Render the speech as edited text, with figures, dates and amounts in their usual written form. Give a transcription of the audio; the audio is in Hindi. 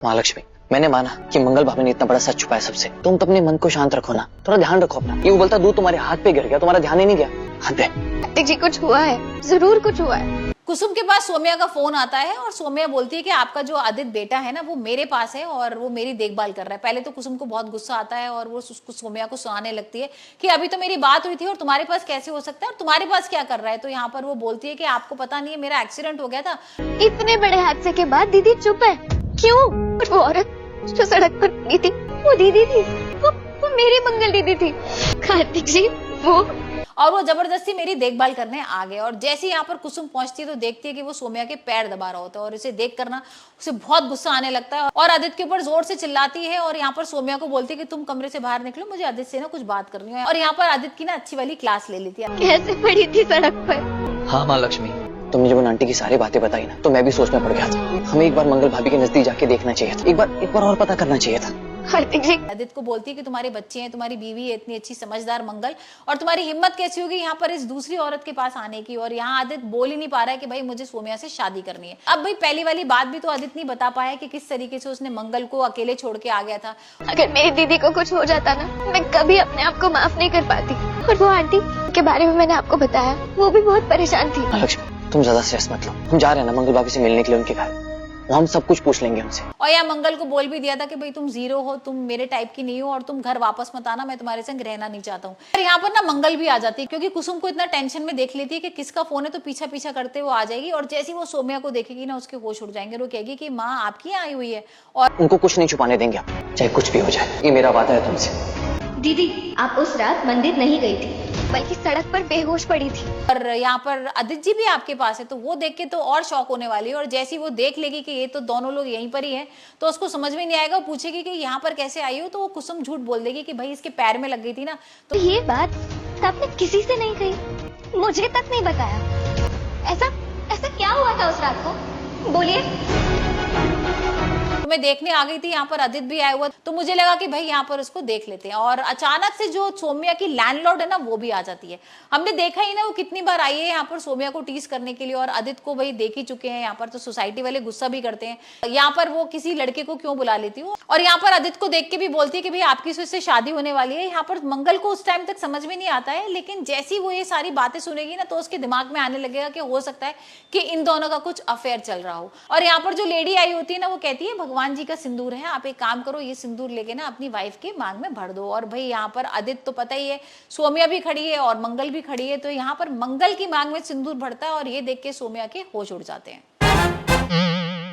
महालक्ष्मी, मैंने माना कि मंगल भाभी ने इतना बड़ा सच छुपाया सबसे। तुम तो अपने मन को शांत रखो ना, थोड़ा ध्यान रखो अपना। ये उबलता दूध तुम्हारे हाथ पे गिर गया, तुम्हारा ध्यान ही नहीं गया। हद है। कार्तिक जी कुछ हुआ है, जरूर कुछ हुआ है। कुसुम के पास सोम्या का फोन आता है और सोम्या बोलती है कि आपका जो आदित्य बेटा है ना वो मेरे पास है और वो मेरी देखभाल कर रहा है। पहले तो कुसुम को बहुत गुस्सा आता है और वो उसको सोम्या को सुनाने लगती है कि अभी तो मेरी बात हुई थी और तुम्हारे पास कैसे हो सकता है और तुम्हारे पास क्या कर रहा है। तो यहाँ पर वो बोलती है कि आपको पता नहीं है मेरा एक्सीडेंट हो गया था। इतने बड़े हादसे के बाद दीदी चुप है क्यों? वो औरत जो सड़क पर पड़ी थी वो दीदी थी, वो मेरी मंगल दीदी थी। कार्तिक जी और वो जबरदस्ती मेरी देखभाल करने आ गए। और जैसे यहाँ पर कुसुम पहुंचती है तो देखती है कि वो सोम्या के पैर दबा रहा होता है और इसे देख कर ना उसे बहुत गुस्सा आने लगता है और आदित्य के ऊपर जोर से चिल्लाती है और यहाँ पर सोम्या को बोलती है कि तुम कमरे से बाहर निकलो, मुझे आदित्य से ना कुछ बात करनी है। और यहाँ पर आदित्य की ना अच्छी वाली क्लास ले लेती है। कैसे पड़ी थी सड़क पर? हाँ माँ लक्ष्मी, तुमने जब उन आंटी की सारी बातें बताई ना तो मैं भी सोच में पड़ गया था। हमें एक बार मंगल भाभी के नजदीक जाके देखना चाहिए था, एक बार और पता करना चाहिए था। कार्तिक जी आदित्य को बोलती है कि तुम्हारे बच्चे हैं, तुम्हारी बीवी है इतनी अच्छी समझदार मंगल, और तुम्हारी हिम्मत कैसी होगी यहाँ पर इस दूसरी औरत के पास आने की। और यहाँ आदित्य बोल ही नहीं पा रहा है कि भाई मुझे सोम्या से शादी करनी है। अब भाई पहली वाली बात भी तो आदित्य नहीं बता पाया कि किस तरीके से उसने मंगल को अकेले छोड़ के आ गया था। अगर मेरी दीदी को कुछ हो जाता ना मैं कभी अपने आप को माफ नहीं कर पाती। और वो आंटी के बारे में मैंने आपको बताया, वो भी बहुत परेशान थी। लक्ष्मी, तुम ज्यादा स्ट्रेस मत लो। हम जा रहे हैं ना मंगल भाभी से मिलने के लिए उनके घर, हम सब कुछ पूछ लेंगे उनसे। और यहाँ मंगल को बोल भी दिया था कि भाई तुम जीरो हो, तुम मेरे टाइप की नहीं हो और तुम घर वापस मत आना, मैं तुम्हारे संग रहना नहीं चाहता हूँ। और यहाँ पर ना मंगल भी आ जाती है क्योंकि कुसुम को इतना टेंशन में देख लेती है कि किसका फोन है, तो पीछा पीछा करते वो आ जाएगी। और जैसे वो सोम्या को देखेगी ना उसके होश उड़ जाएंगे। वो कहेगी कि माँ आपकी यहाँ आई हुई है और उनको कुछ नहीं छुपाने देंगे आप, चाहे कुछ भी हो जाए। ये मेरा वादा है तुमसे। दीदी आप उस रात मंदिर नहीं गई थी बल्कि सड़क पर बेहोश पड़ी थी। और यहाँ पर आदित्य जी भी आपके पास है, तो वो देख के तो और शॉक होने वाली है। और जैसी वो देख लेगी कि ये तो दोनों लोग यहीं पर ही हैं, तो उसको समझ में नहीं आएगा। वो पूछेगी कि यहाँ पर कैसे आई हो, तो वो कुसुम झूठ बोल देगी कि भाई इसके पैर में लग गई थी ना। तो ये बात आपने किसी से नहीं कही, मुझे तक नहीं बताया। ऐसा क्या हुआ था उस रात को, बोलिए। मैं देखने आ गई थी, यहाँ पर आदित्य भी आया हुआ, तो मुझे लगा कि भाई यहाँ पर उसको देख लेते हैं। और अचानक से जो सोम्या की लैंडलॉर्ड है ना वो भी आ जाती है। हमने देखा ही ना वो कितनी बार आई है यहाँ पर सोम्या को टीज करने के लिए, और आदित्य को भाई देख ही चुके हैं यहाँ पर, तो सोसाइटी वाले गुस्सा भी करते हैं। यहाँ पर वो किसी लड़के को क्यों बुला लेती हूँ, और यहाँ पर आदित्य को देख के भी बोलती है कि भाई आपकी इससे शादी होने वाली है। यहाँ पर मंगल को उस टाइम तक समझ में नहीं आता है, लेकिन जैसी वो ये सारी बातें सुनेगी ना तो उसके दिमाग में आने लगेगा कि हो सकता है कि इन दोनों का कुछ अफेयर चल रहा हो। और यहाँ पर जो लेडी आई होती है ना वो कहती है भगवान जी का सिंदूर है, आप एक काम करो ये सिंदूर लेके ना अपनी वाइफ के मांग में भर दो। और भाई यहाँ पर आदित्य तो पता ही है, सोम्या भी खड़ी है और मंगल भी खड़ी है, तो यहाँ पर मंगल की मांग में सिंदूर भरता है और ये देख के सोम्या के होश उड़ जाते हैं।